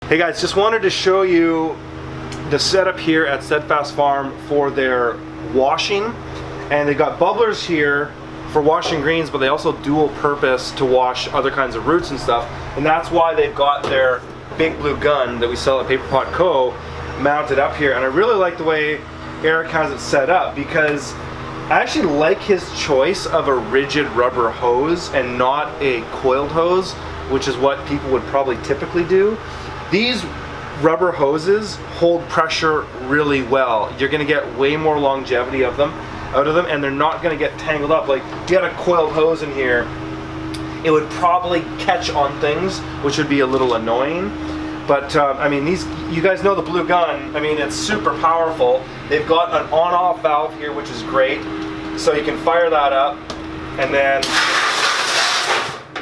Hey guys, just wanted to show you the setup here at Steadfast Farm for their washing. And they've got bubblers here for washing greens, but they also dual purpose to wash other kinds of roots and stuff. And that's why they've got their Big Blue gun that we sell at Paper Pot Co. mounted up here. And I really like the way Eric has it set up, because I actually like his choice of a rigid rubber hose and not a coiled hose, which is what people would probably typically do. These rubber hoses hold pressure really well. You're going to get way more longevity out of them, and they're not going to get tangled up. Like, if you had a coiled hose in here, it would probably catch on things, which would be a little annoying. But I mean, you guys know the Blue gun. I mean, it's super powerful. They've got an on-off valve here, which is great. So you can fire that up, and then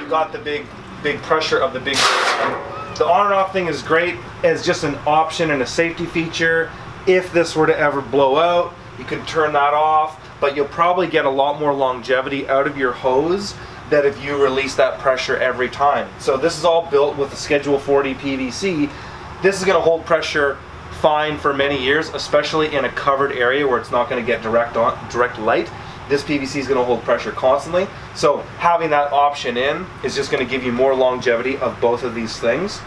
you got the big pressure of the Big Blue gun. The on and off thing is great as just an option and a safety feature. If this were to ever blow out, you can turn that off, but you'll probably get a lot more longevity out of your hose than if you release that pressure every time. So this is all built with the Schedule 40 PVC. This is going to hold pressure fine for many years, especially in a covered area where it's not going to get direct light. This PVC is going to hold pressure constantly. So having that option in is just going to give you more longevity of both of these things.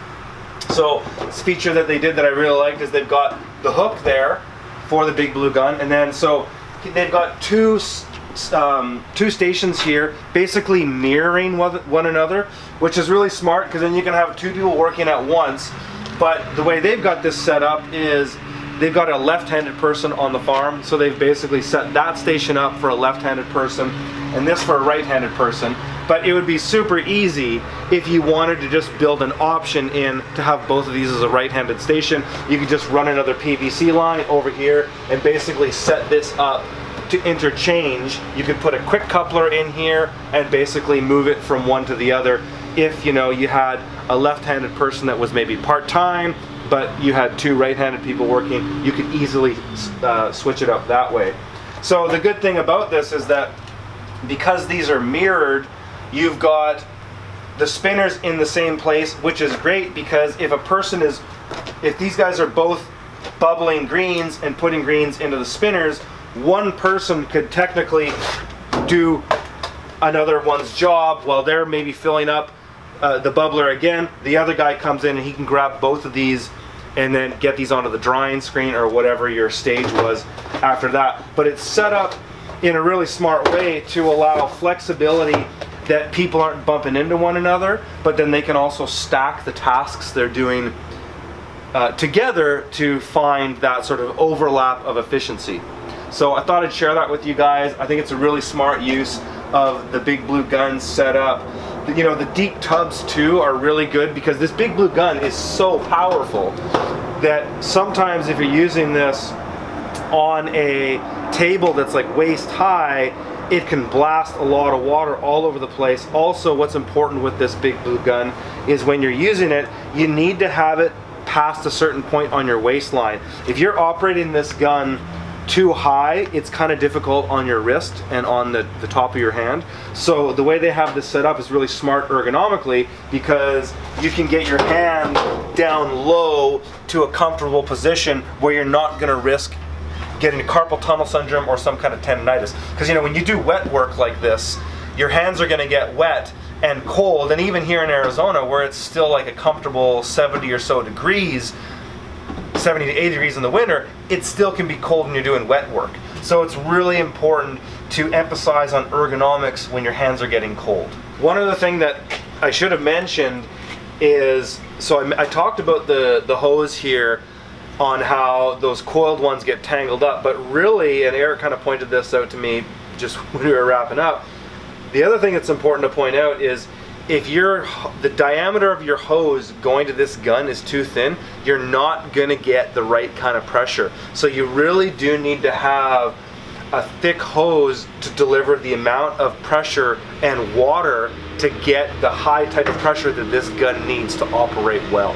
So this feature that they did that I really liked is they've got the hook there for the Big Blue gun, and then so they've got two stations here basically mirroring one another, which is really smart, because then you can have two people working at once. But the way they've got this set up is they've got a left-handed person on the farm, so they've basically set that station up for a left-handed person and this for a right-handed person. But it would be super easy if you wanted to just build an option in to have both of these as a right-handed station. You could just run another PVC line over here and basically set this up to interchange. You could put a quick coupler in here and basically move it from one to the other. If you had a left-handed person that was maybe part-time, but you had two right-handed people working, you could easily switch it up that way. So the good thing about this is that because these are mirrored, you've got the spinners in the same place, which is great, because if these guys are both bubbling greens and putting greens into the spinners, one person could technically do another one's job while they're maybe filling up the bubbler again. The other guy comes in and he can grab both of these and then get these onto the drying screen or whatever your stage was after that. But it's set up in a really smart way to allow flexibility, that people aren't bumping into one another, but then they can also stack the tasks they're doing together to find that sort of overlap of efficiency. So I thought I'd share that with you guys. I think it's a really smart use of the Big Blue gun setup. The deep tubs too are really good, because this Big Blue gun is so powerful that sometimes if you're using this on a table that's like waist high, it can blast a lot of water all over the place. Also, what's important with this Big Blue gun is when you're using it, you need to have it past a certain point on your waistline. If you're operating this gun too high, it's kind of difficult on your wrist and on the top of your hand. So the way they have this set up is really smart ergonomically, because you can get your hand down low to a comfortable position where you're not going to risk getting carpal tunnel syndrome or some kind of tendonitis. Because when you do wet work like this, your hands are going to get wet and cold, and even here in Arizona, where it's still like a comfortable 70 or so degrees, 70 to 80 degrees in the winter, it still can be cold when you're doing wet work. So it's really important to emphasize on ergonomics when your hands are getting cold. One other thing that I should have mentioned is, so I talked about the hose here on how those coiled ones get tangled up, but really, and Eric kind of pointed this out to me just when we were wrapping up, the other thing that's important to point out is, if the diameter of your hose going to this gun is too thin, you're not going to get the right kind of pressure. So you really do need to have a thick hose to deliver the amount of pressure and water to get the high type of pressure that this gun needs to operate well.